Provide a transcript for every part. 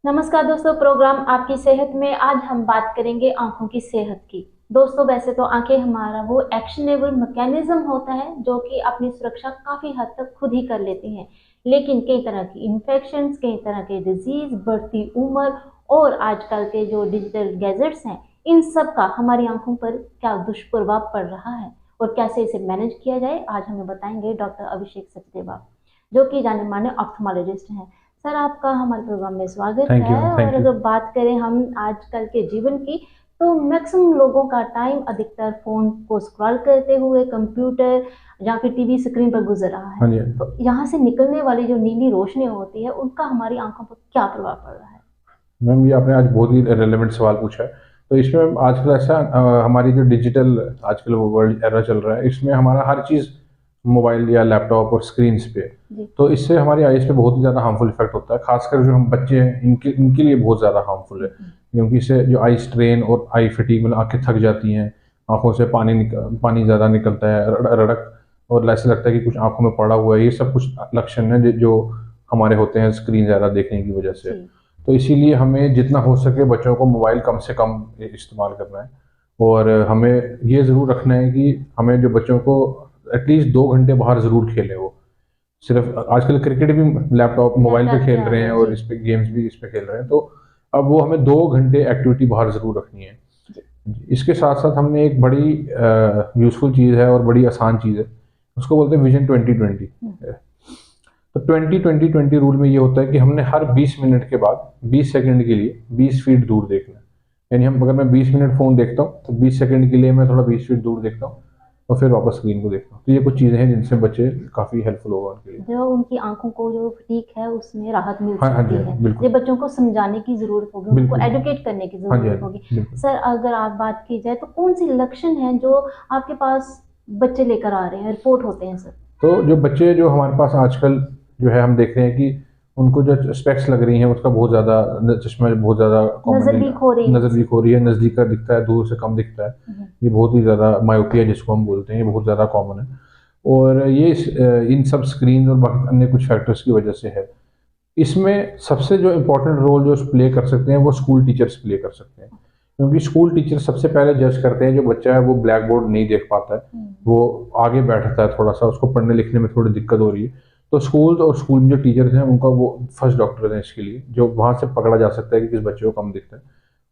नमस्कार दोस्तों, प्रोग्राम आपकी सेहत में आज हम बात करेंगे आंखों की सेहत की। दोस्तों, वैसे तो आंखें हमारा वो एक्शनेबल मैकेनिज्म होता है जो कि अपनी सुरक्षा काफी हद तक खुद ही कर लेती हैं। लेकिन कई तरह की इन्फेक्शंस, कई तरह के डिजीज, बढ़ती उम्र और आजकल के जो डिजिटल गैजेट्स हैं, इन सब का हमारी आंखों पर क्या दुष्प्रभाव पड़ रहा है और कैसे इसे मैनेज किया जाए, आज हमें बताएंगे डॉक्टर अभिषेक सचदेवा, जो कि जाने माने ऑप्थेमोलॉजिस्ट हैं। सर, आपका हमारे प्रोग्राम में स्वागत थैंक यू है। और थैंक यू। अगर बात करें हम आजकल के जीवन की, तो मैक्सिमम लोगों का टाइम अधिकतर फोन को स्क्रॉल करते हुए, कंप्यूटर या फिर टीवी स्क्रीन पर गुजर रहा है। हाँ जी। तो यहाँ से निकलने वाली जो नीली रोशनी होती है, उनका हमारी आंखों पर क्या प्रभाव पड़ रहा है? मैम, ये आपने आज बहुत ही रेलेवेंट सवाल पूछा है। तो इसमें मैम आजकल ऐसा हमारी जो डिजिटल आजकल वो वर्ल्ड एरा चल रहा है, इसमें हमारा हर चीज़ मोबाइल या लैपटॉप और स्क्रीन्स पे। जी। तो इससे हमारी आईज पे बहुत ही ज़्यादा हार्मफुल इफेक्ट होता है, खासकर जो हम बच्चे हैं इनके इनके लिए बहुत ज़्यादा हार्मफुल है, क्योंकि इससे जो आई स्ट्रेन और आई फटीग, मतलब आंखें थक जाती हैं, आंखों से पानी ज़्यादा निकलता है, रड़क, और ऐसा लगता है कि कुछ आंखों में पड़ा हुआ है। ये सब कुछ लक्षण हैं जो हमारे होते हैं स्क्रीन ज़्यादा देखने की वजह से। जी। तो इसीलिए हमें जितना हो सके बच्चों को मोबाइल कम से कम इस्तेमाल करना है। और हमें ये ज़रूर रखना है कि हमें जो बच्चों को एटलीस्ट 2 घंटे बाहर ज़रूर खेलें। वो सिर्फ आजकल क्रिकेट भी लैपटॉप मोबाइल पे लैपटॉप पे खेल आ रहे रहा हैं है। और जी। इस पे गेम्स भी इस पे खेल रहे हैं। तो अब वो हमें 2 घंटे एक्टिविटी बाहर ज़रूर रखनी है। जी। इसके साथ साथ हमने एक बड़ी यूज़फुल चीज़ है और बड़ी आसान चीज़ है, उसको बोलते हैं विजन 2020। तो 20-20-20 रूल में ये होता है कि हमने हर 20 मिनट के बाद 20 सेकंड के लिए 20 फीट दूर देखना है। यानी हम अगर मैं 20 मिनट फ़ोन देखता हूँ तो 20 सेकंड के लिए मैं थोड़ा 20 फीट दूर देखता हूँ और फिर वापस स्क्रीन को देखता हूँ। तो ये कुछ चीज़ें हैं जिनसे बच्चे काफ़ी हेल्पफुल होगा उनके लिए। जो उनकी आंखों को जो फटीक है उसमें राहत मिल हाँ हाँ जी, सकती हाँ है। जी, ये बिल्कुल बच्चों को समझाने की जरूरत होगी, उनको बिल्कुल। एडुकेट करने की हाँ जी, हाँ जरूरत होगी। जी, बिल्कुल। सर, अगर आप बात की जाए तो कौन सी लक्षण हैं जो आपके पास बच्चे लेकर आ रहे हैं, रिपोर्ट होते हैं सर? तो जो बच्चे जो हमारे पास आजकल जो है, हम देख रहे हैं कि उनको जो स्पेक्स लग रही हैं, उसका बहुत ज़्यादा चश्मा बहुत ज़्यादा नजर कॉमनली वीक हो रही है नज़र जैसे। वीक हो रही है, नज़दीक का दिखता है, दूर से कम दिखता है। ये बहुत ही ज़्यादा मायोपिया जिसको हम बोलते हैं, ये बहुत ज़्यादा कॉमन है। और ये इन सब स्क्रीन और बाकी अन्य कुछ फैक्टर्स की वजह से है। इसमें सबसे जो इम्पोर्टेंट रोल जो प्ले कर सकते हैं वो स्कूल टीचर्स प्ले कर सकते हैं, क्योंकि स्कूल टीचर सबसे पहले जज करते हैं जो बच्चा है वो ब्लैक बोर्ड नहीं देख पाता है, वो आगे बैठता है, थोड़ा सा उसको पढ़ने लिखने में थोड़ी दिक्कत हो रही है। तो स्कूल और स्कूल में जो टीचर्स हैं उनका वो फर्स्ट डॉक्टर हैं इसके लिए, जो वहाँ से पकड़ा जा सकता है कि किस बच्चे को कम दिखता है,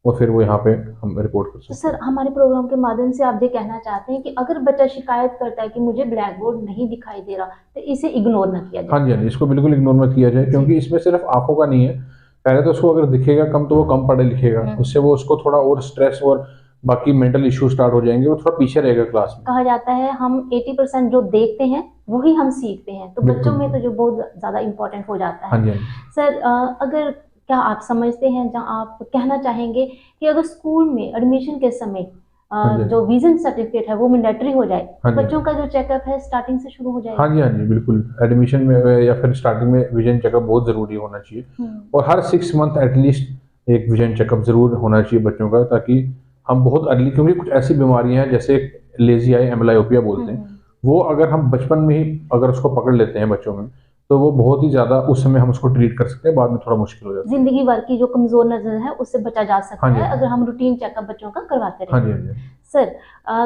और फिर वो यहाँ पे हम रिपोर्ट कर तो सकते सर, हैं। हमारे प्रोग्राम के माध्यम से आप ये कहना चाहते हैं कि अगर बच्चा शिकायत करता है कि मुझे ब्लैक बोर्ड नहीं दिखाई दे रहा, तो इसे इग्नोर ना किया हाँ जाए? जी, हाँ जी, इसको बिल्कुल इग्नोर मत किया जाए, जी। क्योंकि इसमें सिर्फ आंखों का नहीं है। पहले तो उसको अगर दिखेगा कम तो वो कम पढ़े लिखेगा, उससे वो उसको थोड़ा और स्ट्रेस और बाकी मेंटल इश्यू स्टार्ट हो जाएंगे, वो थोड़ा पीछे रहेगा क्लास में। कहा जाता है हम 80% जो देखते हैं वही हम सीखते हैं, तो बच्चों बिल्कुल में तो बिल्कुल। जो बहुत ज़्यादा इम्पोर्टेंट हो जाता हाँ है। जी, हाँ जी। सर, अगर क्या आप समझते हैं, जहाँ आप कहना चाहेंगे कि अगर स्कूल में एडमिशन के समय हाँ जी, हाँ जो जी। विजन सर्टिफिकेट है वो मैंडेटरी हो जाए, तो हाँ जी, हाँ बच्चों जी। का जो चेकअप है स्टार्टिंग से शुरू हो हाँ जाएगा? जी, हाँ जी, बिल्कुल। एडमिशन में या फिर स्टार्टिंग में विजन चेकअप बहुत ज़रूरी होना चाहिए, हम्म। और हर 6 मंथ एटलीस्ट एक विजन चेकअप ज़रूर होना चाहिए बच्चों का, ताकि हम बहुत अर्ली, क्योंकि कुछ ऐसी बीमारियां हैं जैसे लेजी आई, एम्बलायोपिया बोलते हैं, वो अगर हम बचपन में ही अगर उसको पकड़ लेते हैं बच्चों में, तो वो बहुत ही ज़्यादा उस समय हम उसको ट्रीट कर सकते हैं, बाद में थोड़ा मुश्किल हो जाती है। जिंदगी भर की जो कमजोर नजर है उससे बचा जा हाँ सकता जी, है हाँ अगर जी। हम रूटीन चेकअप बच्चों का करवाते हाँ जी, रहेंगे। हाँ जी। सर,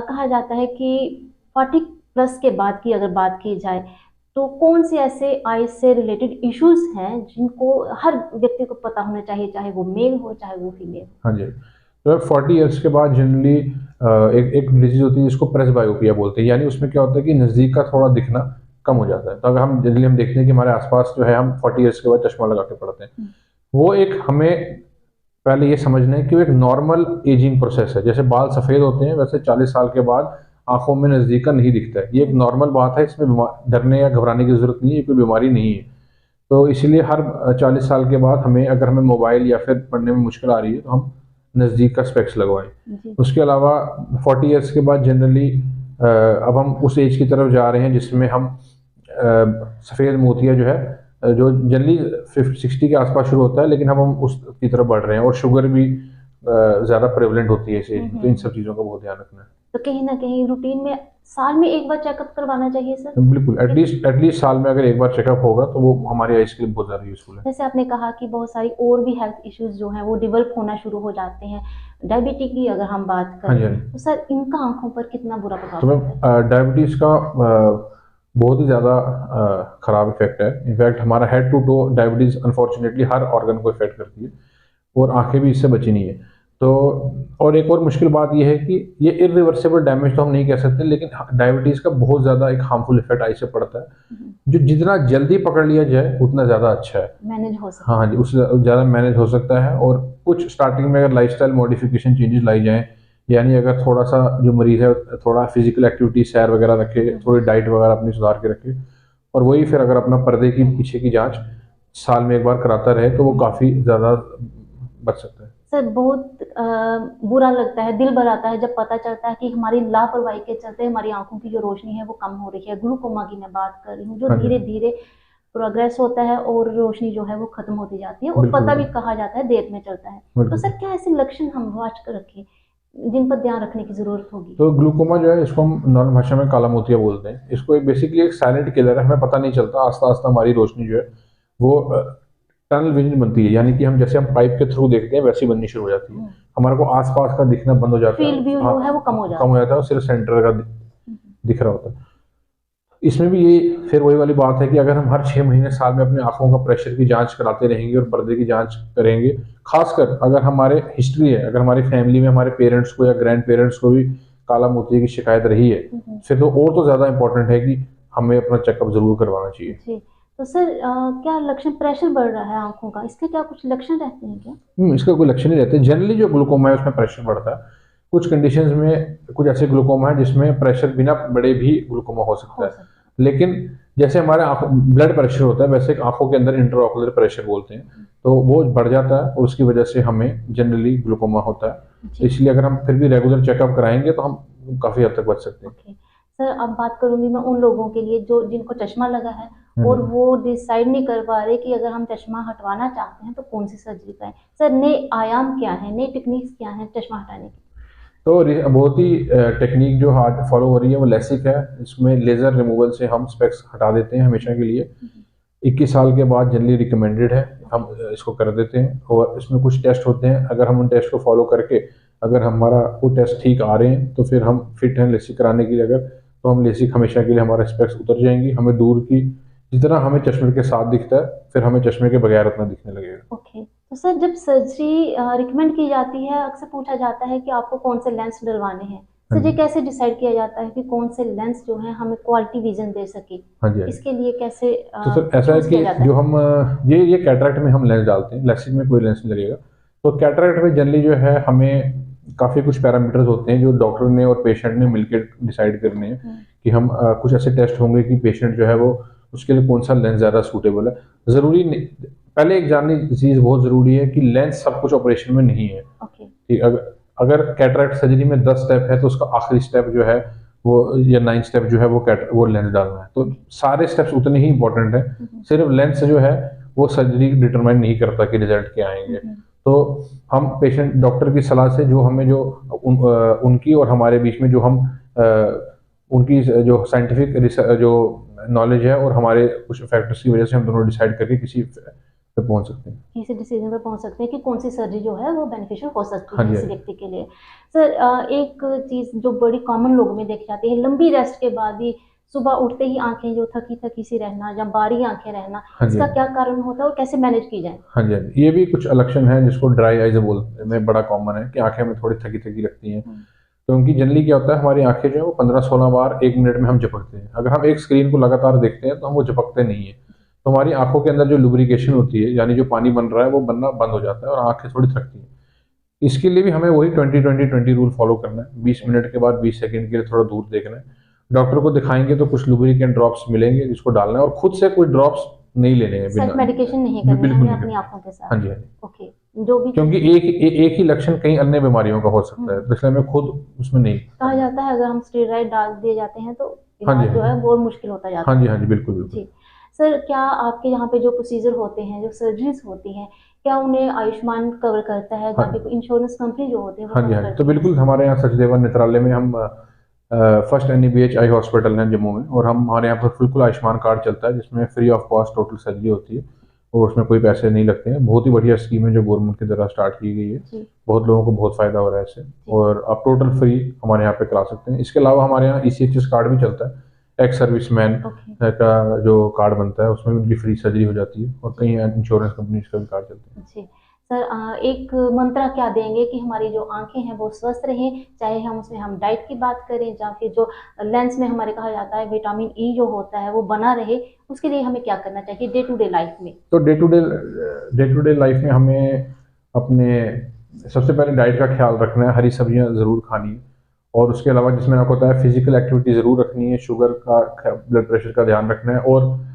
कहा जाता है कि 40+ के बाद की अगर बात की जाए, तो कौन से ऐसे आई से रिलेटेड इश्यूज हैं जिनको हर व्यक्ति को पता होना चाहिए, चाहे वो मेल हो चाहे वो फीमेल हाँ जी। तो 40 ईयर्स के बाद जनरली एक एक डिजीज होती है जिसको प्रेसबायोपिया बोलते हैं, यानी उसमें क्या होता है कि नज़दीक का थोड़ा दिखना कम हो जाता है। तो अगर हम जनरली हम देखते हैं कि हमारे आसपास जो है, हम 40 ईयर्स के बाद चश्मा लगा के पढ़ते हैं, हो? वो एक हमें पहले ये समझना है कि वो एक नॉर्मल एजिंग प्रोसेस है। जैसे बाल सफ़ेद होते हैं, वैसे 40 साल के बाद आंखों में नज़दीक का नहीं दिखता है। ये एक नॉर्मल बात है, इसमें डरने या घबराने की ज़रूरत नहीं है, ये कोई बीमारी नहीं है। तो इसीलिए हर 40 साल के बाद हमें, अगर हमें मोबाइल या फिर पढ़ने में मुश्किल आ रही है, तो हम नज़दीक का स्पेक्स लगवाएं। जी। उसके अलावा 40 ईयर्स के बाद जनरली अब हम उस एज की तरफ जा रहे हैं जिसमें हम सफ़ेद मोतिया जो है, जो जनरली 60 के आसपास शुरू होता है, लेकिन हम उसकी तरफ बढ़ रहे हैं, और शुगर भी ज़्यादा प्रेवलेंट होती है इस एज में, तो इन सब चीज़ों का बहुत ध्यान रखना है। तो कहीं ना कहीं रूटीन में साल में एक बार चेकअप करवाना चाहिए सर। बिल्कुल, एटलीस्ट साल में अगर एक बार चेकअप होगा तो वो हमारी आइज़ के लिए बहुत ज़्यादा यूज़फुल है। जैसे आपने कहा कि बहुत सारी और भी हेल्थ इश्यूज जो हैं वो डेवलप होना शुरू हो जाते हैं, डायबिटीज की अगर हम बात हाँ जी, करें हाँ जी। तो सर इनका आंखों पर कितना बुरा प्रभाव तो पड़ता है? मैम डायबिटीज़ का बहुत ही ज़्यादा ख़राब इफ़ेक्ट है। इनफैक्ट हमारा head to toe diabetes unfortunately हर ऑर्गन को इफ़ेक्ट करती है और आँखें भी इससे बची नहीं है। तो और एक और मुश्किल बात ये है कि ये इर्रिवर्सिबल डैमेज तो हम नहीं कह सकते, लेकिन डायबिटीज़ का बहुत ज़्यादा एक हार्मफुल इफ़ेक्ट आई से पड़ता है, जो जितना जल्दी पकड़ लिया जाए उतना ज़्यादा अच्छा है। मैनेज हो सकता हाँ, हाँ जी, उससे ज़्यादा मैनेज हो सकता है। और कुछ स्टार्टिंग में अगर लाइफ़स्टाइल मॉडिफ़िकेशन चेंजेज़ लाई जाएँ, यानी अगर थोड़ा-सा जो मरीज़ है थोड़ा फ़िज़िकल एक्टिविटी सैर वगैरह रखे, थोड़ी डाइट वगैरह अपनी सुधार के रखे, और वही फिर अगर अपना पर्दे की पीछे की जाँच साल में एक बार कराता रहे तो वो काफ़ी ज़्यादा बच सकता है। सर बहुत बुरा लगता है, दिल भर आता है जब पता चलता है कि हमारी लापरवाही के चलते हमारी आंखों की जो रोशनी है वो कम हो रही है। ग्लूकोमा की मैं बात कर रही हूँ, जो हाँ जी, धीरे धीरे प्रोग्रेस होता है और रोशनी जो है वो खत्म होती जाती है और बिल्कुल, पता भी बिल्कुल, कहा जाता है देर में चलता है। तो बिल्कुल। सर क्या ऐसे लक्षण हम वाच कर रखें जिन पर ध्यान रखने की जरूरत होगी? तो ग्लूकोमा जो है इसको हम नॉर्मल भाषा में काला मोतिया बोलते हैं। इसको एक बेसिकली एक साइलेंट किलर है, हमें पता नहीं चलता, आस्ता-आस्ता हमारी रोशनी जो है वो टनल विज़न बनती है, यानी कि हम जैसे हम पाइप के थ्रू देखते हैं वैसी बननी शुरू हो जाती है। हमारे को आस-पास का दिखना बंद हो जाता है। फील्ड व्यू हाँ, जो है वो कम हो कम जाता हो है। जाता है और सिर्फ सेंटर का दिख रहा होता है। इसमें भी ये फिर वही वाली बात है कि अगर हम हर 6 महीने साल में अपनी आँखों का प्रेशर की जाँच कराते रहेंगे और पर्दे की जाँच करेंगे, ख़ासकर अगर हमारे हिस्ट्री है, अगर हमारी फैमिली में हमारे पेरेंट्स को या ग्रैंड पेरेंट्स को भी काला मोतिया की शिकायत रही है, फिर तो और तो ज़्यादा इम्पोर्टेंट है कि हमें अपना चेकअप ज़रूर करवाना चाहिए। जी, तो सर क्या लक्षण, प्रेशर बढ़ रहा है आंखों का, इसके क्या कुछ लक्षण रहते हैं क्या? इसका कोई लक्षण नहीं रहते। जनरली जो ग्लूकोमा है उसमें प्रेशर बढ़ता है। कुछ कंडीशंस में कुछ ऐसे ग्लूकोमा है जिसमें प्रेशर बिना बढ़े भी ग्लूकोमा हो सकता हो है। सकता है। लेकिन जैसे हमारे आँखों ब्लड प्रेशर होता है, वैसे आँखों के अंदर इंट्राओकुलर प्रेशर बोलते हैं, तो वो बढ़ जाता है और उसकी वजह से हमें जनरली ग्लूकोमा होता है। तो जी। इसलिए अगर हम फिर भी रेगुलर चेकअप कराएँगे तो हम काफ़ी हद तक बच सकते हैं। ओके। सर अब बात करूँगी मैं उन लोगों के लिए जो जिनको चश्मा लगा है और हुँ। वो डिसाइड नहीं कर पा रहे कि अगर हम चश्मा हटवाना चाहते हैं तो कौन-सी सर्जरी कराएँ? सर नए आयाम क्या हैं, नई टेक्निक्स क्या हैं चश्मा हटाने की? तो बहुत ही टेक्निक जो आज फॉलो हो रही है वो लेसिक है। इसमें लेज़र रिमूवल से हम स्पेक्स हटा देते हैं हमेशा के लिए। 21 साल के बाद जनरली रिकमेंडेड है, हम इसको कर देते हैं। और इसमें कुछ टेस्ट होते हैं, अगर हम उन टेस्ट को फॉलो करके अगर हमारा वो टेस्ट ठीक आ रहे हैं तो फिर हम फिट हैं लेसिक कराने के लिए। अगर तो हम लेसिक हमेशा के लिए हमारे स्पेक्स उतर जाएंगी, हमें दूर की जितना हमें चश्मे के साथ दिखता है फिर हमें चश्मे के बगैर उतना दिखने लगेगा। ओके। तो सर जब सर्जरी रिकमेंड की जाती है, अक्सर पूछा जाता है कि आपको कौन से लेंस डलवाने हैं। हाँ सर ये जी, कैसे डिसाइड किया जाता है कि कौन से लेंस जो हैं हमें क्वालिटी विज़न दे सके? हाँ जी, हाँ जी। इसके लिए कैसे तो सर ऐसा है चूज़ कि किया जाता जो है? हम ये कैटरेक्ट में हम लेंस डालते हैं, लेसिक में कोई लेंस नहीं लगेगा। तो कैटरेक्ट में जनरली जो है हमें काफ़ी कुछ पैरामीटर्स होते हैं जो डॉक्टर ने और पेशेंट ने मिलकर डिसाइड करने हैं हुँ, कि हम कुछ ऐसे टेस्ट होंगे कि पेशेंट जो है वो उसके लिए कौन सा लेंस ज़्यादा सूटेबल है। ज़रूरी नहीं, पहले एक जानने चीज़ बहुत ज़रूरी है कि लेंस सब कुछ ऑपरेशन में नहीं है। ओके। ठीक, अगर अगर कैटरेक्ट सर्जरी में 10 स्टेप है तो उसका आखिरी स्टेप जो है वो या 9 स्टेप जो है वो लेंस डालना है। तो सारे स्टेप्स उतने ही इंपॉर्टेंट हैं। हुँ, हुँ, सिर्फ लेंस जो है वो सर्जरी डिटरमाइन नहीं करता कि रिजल्ट क्या आएंगे। हुँ, हुँ। तो हम पेशेंट डॉक्टर की सलाह से जो हमें जो उनकी और हमारे बीच में जो हम उनकी जो साइंटिफिक जो नॉलेज है और हमारे कुछ फैक्टर्स की वजह से हम दोनों डिसाइड करके किसी पे पहुंच सकते हैं। किसी डिसीजन पे पहुँच सकते हैं कि कौन-सी सर्जरी जो है वो बेनिफिशियल हो सकती हाँ है जी, हाँ किसी जी। व्यक्ति के लिए। सर एक चीज़ जो बड़ी कॉमन लोगों में देखी जाती है, लंबी रेस्ट के बाद भी सुबह उठते ही आँखें जो थकी-थकी सी रहना या बारी आँखें रहना, हाँ जी, इसका हाँ जी। क्या कारण होता है और कैसे मैनेज की जाए? हाँ जी, हाँ जी। ये भी कुछ लक्षण है जिसको ड्राई आइज़ बोलते हैं, बड़ा कॉमन है कि आँखें हमें थोड़ी थकी-थकी लगती हैं। हुँ, तो उनकी जनरली क्या होता है, हमारी आँखें जो है वो 15-16 बार 1 मिनट में हम झपकते हैं। अगर हम एक स्क्रीन को लगातार देखते हैं तो हम वो झपकते नहीं हैं। तो हमारी आँखों के अंदर जो लुब्रिकेशन होती है, यानी जो पानी बन रहा है वो बनना बंद हो जाता है और आँखें थोड़ी थकती हैं। इसके लिए भी हमें वही 20-20-20 रूल फॉलो करना है। 20 मिनट के बाद 20 सेकंड के लिए थोड़ा दूर देखना है। डॉक्टर को दिखाएँगे तो कुछ लुब्रिकेंट ड्रॉप्स मिलेंगे जिसको डालना है और खुद से कुछ ड्रॉप्स नहीं लेने हैं सेल्फ बिना। मेडिकेशन नहीं करनी है बिल्कुल हमें नहीं अपनी करना। आँखों के साथ। हाँ जी, हाँ जी। ओके, जो भी क्योंकि चीज़ एक ही लक्षण कई अन्य बीमारियों का हो सकता है, हुँ, तो इसलिए हमें खुद उसमें नहीं कहा करना। जाता है अगर हम स्टेरॉइड डाल दिए जाते हैं तो हाँ जी, इलाज हाँ जो है जी। वो और मुश्किल होता हाँ जाता जी, है। हाँ जी, बिल्कुल, बिल्कुल। जी। सर क्या आपके यहाँ पे जो प्रोसीजर होते हैं, जो सर्जरीज होती हैं, क्या उन्हें आयुष्मान कवर करता है, हाँ या फिर इंश्योरेंस कंपनी जो होते हैं वो हाँ जी, कवर हाँ जी। तो करती है? बिल्कुल हमारे यहाँ सचदेवा नेत्रालय में हम फर्स्ट NABH आई हॉस्पिटल है जम्मू में, और हमारे यहाँ पर बिल्कुल आयुष्मान कार्ड चलता है जिसमें free of cost total surgery होती है और उसमें कोई पैसे नहीं लगते हैं। बहुत ही बढ़िया स्कीम है जो गवर्नमेंट की तरह स्टार्ट की गई है। जी बहुत लोगों को बहुत फ़ायदा हो रहा है इससे, जी। और आप टोटल फ्री हमारे यहाँ पे करा सकते हैं। इसके अलावा हमारे यहाँ ECHS कार्ड भी चलता है। Ex serviceman okay. का जो कार्ड बनता है उसमें भी उनकी फ्री सर्जरी हो जाती है, और जी कई इंश्योरेंस कंपनीज का भी कार्ड चलते हैं। जी। सर एक मंत्रा क्या देंगे कि हमारी जो आंखें हैं वो स्वस्थ रहें, चाहे हम उसमें हम डाइट की बात करें या फिर जो लेंस में हमारे कहा जाता है विटामिन ई जो होता है वो बना रहे, उसके लिए हमें क्या करना चाहिए डे टू डे लाइफ में? तो डे टू डे लाइफ में हमें अपने सबसे पहले डाइट का ख्याल रखना है। हरी सब्जियां ज़रूर खानी है, और उसके अलावा जिसमें आपको बताया फिजिकल एक्टिविटी ज़रूर रखनी है। शुगर का, ब्लड प्रेशर का ध्यान रखना है, और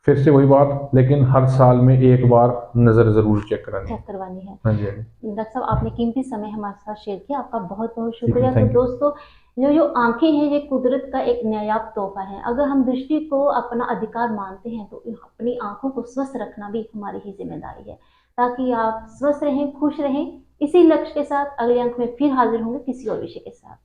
फिर से वही बात, लेकिन हर साल में एक बार नज़र ज़रूर चेक करानी है। चेक करवानी है। हाँ जी, हाँ जी। डॉक्टर साहब आपने कीमती समय हमारे साथ शेयर किया, आपका बहुत बहुत ठीक है, शुक्रिया। तो थैंक यू। दोस्तों जो जो आंखें हैं ये कुदरत का एक नायाब तोहफा है। अगर हम दृष्टि को अपना अधिकार मानते हैं तो अपनी आंखों को स्वस्थ रखना भी हमारी ही जिम्मेदारी है, ताकि आप स्वस्थ रहें, खुश रहें। इसी लक्ष्य के साथ अगले अंक में फिर हाजिर होंगे किसी और विषय के साथ।